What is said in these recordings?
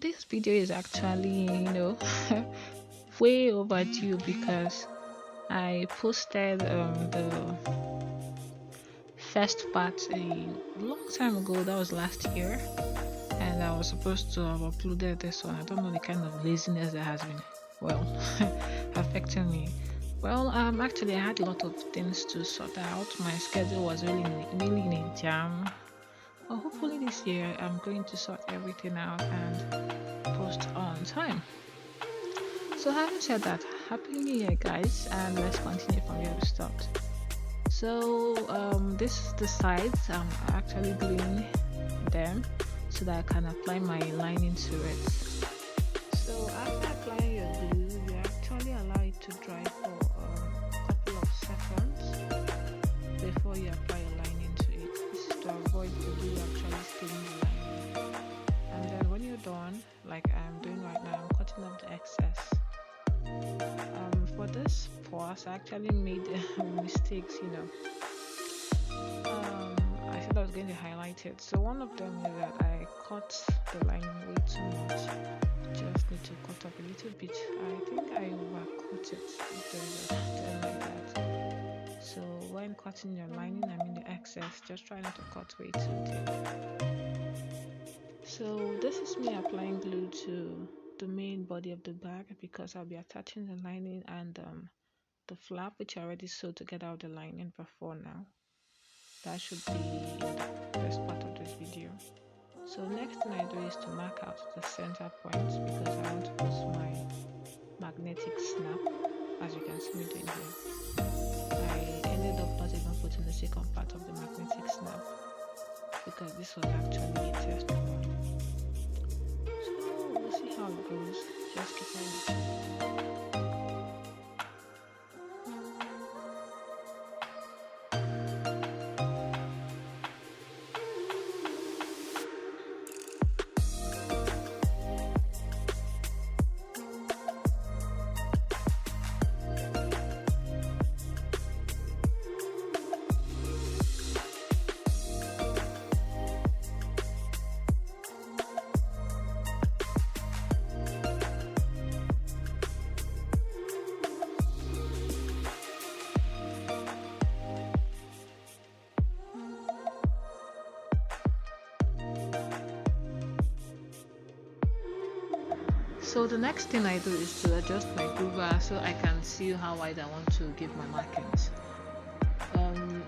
this video is actually, way overdue because I posted the first part a long time ago. That was last year, and I was supposed to have uploaded this one. I don't know the kind of laziness that has been, well, affecting me. Well, actually, I had a lot of things to sort out. My schedule was really in a jam. Well, hopefully this year I'm going to sort everything out and post on time. So having said that, happy new year guys, and let's continue from where we stopped. So this is the sides. I'm actually gluing them so that I can apply my lining to it. So after applying your glue, you actually allow it to dry for a couple of seconds before you apply your lining to it. This is to avoid the glue actually staining the lining. And then when you're done, like I'm doing right now, I'm cutting off the excess. For this pause, I actually made mistakes, I said I was going to highlight it. So one of them is that I cut the line way too much. Just need to cut up a little bit. I think I overcut it, if there is a term like that. So when cutting your lining, I mean the excess, just try not to cut way too deep. So this is me applying glue to the main body of the bag because I'll be attaching the lining and the flap, which I already sewed together with the lining before now. That should be in the first part of this video. So next thing I do is to mark out the center point because I want to put my magnetic snap, as you can see me doing here. I ended up not even putting the second part of the magnetic snap because this was actually a test one. So we'll see how it goes. Just keep on watching. So the next thing I do is to adjust my groover so I can see how wide I want to give my markings.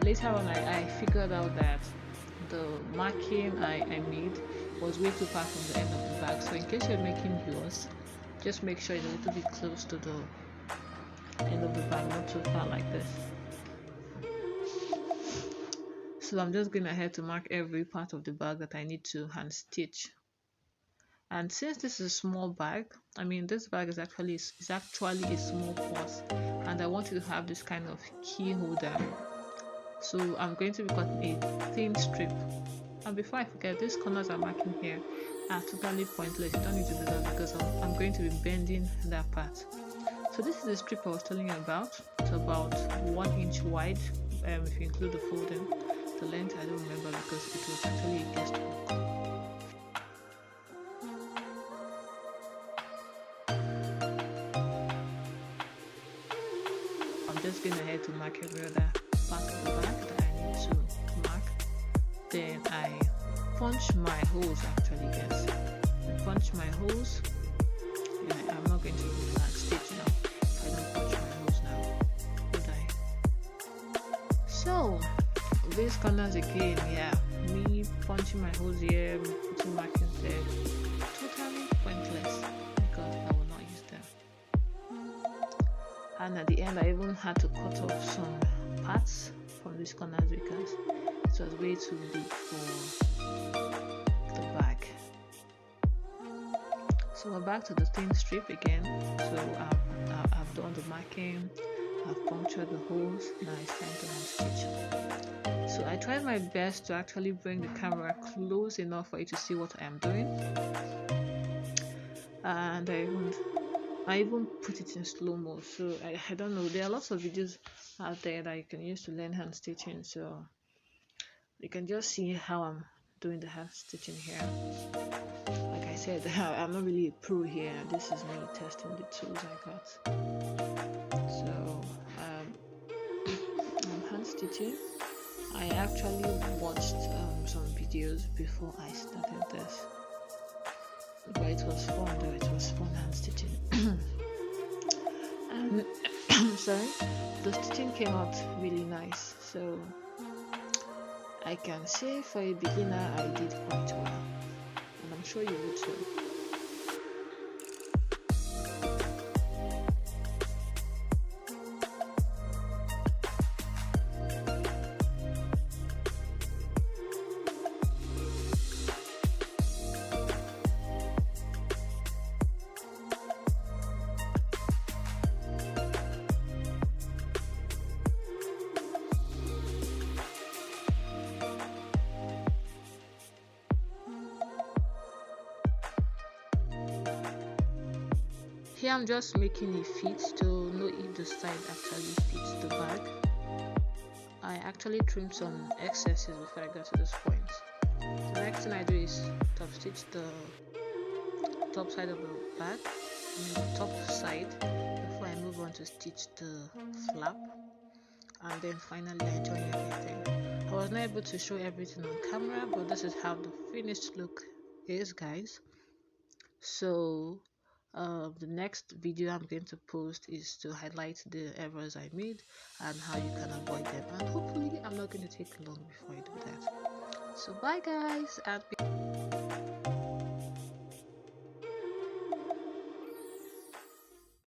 Later on I figured out that the marking I made was way too far from the end of the bag. So in case you're making yours, just make sure it's a little bit close to the end of the bag, not too far like this. So I'm just going ahead to mark every part of the bag that I need to hand stitch. And since this is a small bag, I mean this bag is actually a small purse, and I want you to have this kind of key holder. So I'm going to be cutting a thin strip. And before I forget, these corners I'm marking here are totally pointless. You don't need to do that because I'm going to be bending that part. So this is the strip I was telling you about. It's about 1 inch wide, if you include the folding. The length I don't remember because it was actually a guesswork. Just going ahead to mark every other part of the bag that I need to mark. Then I punch my holes actually, guys. I punch my holes. Yeah, I'm not going to do flat stitch now if I don't punch my holes now, would I? So these corners again, yeah, me punching my holes here, putting markings there, totally pointless because I will not use them. And at the end I even had to cut off some parts from these corners because it was way too big for the bag. So we're back to the thin strip again. So I've done the marking, I've punctured the holes, now it's time to hand stitch. So I tried my best to actually bring the camera close enough for you to see what I am doing, and I even put it in slow-mo. So I don't know, there are lots of videos out there that you can use to learn hand stitching, so you can just see how I'm doing the hand stitching here. Like I said, I'm not really a pro here. This is me testing the tools I got. So I'm hand stitching. I actually watched some videos before I started this, but it was fun though. It was fun hand stitching. And sorry, the stitching came out really nice. So I can say for a beginner, I did quite well, and I'm sure you would too. Here I'm just making a fit to know if the side actually fits the bag. I actually trimmed some excesses before I got to this point. The next thing I do is top stitch the top side of the bag, the top side, before I move on to stitch the flap, and then finally I join everything. I was not able to show everything on camera, but this is how the finished look is, guys. So the next video I'm going to post is to highlight the errors I made and how you can avoid them, and hopefully I'm not going to take long before I do that. So bye guys, and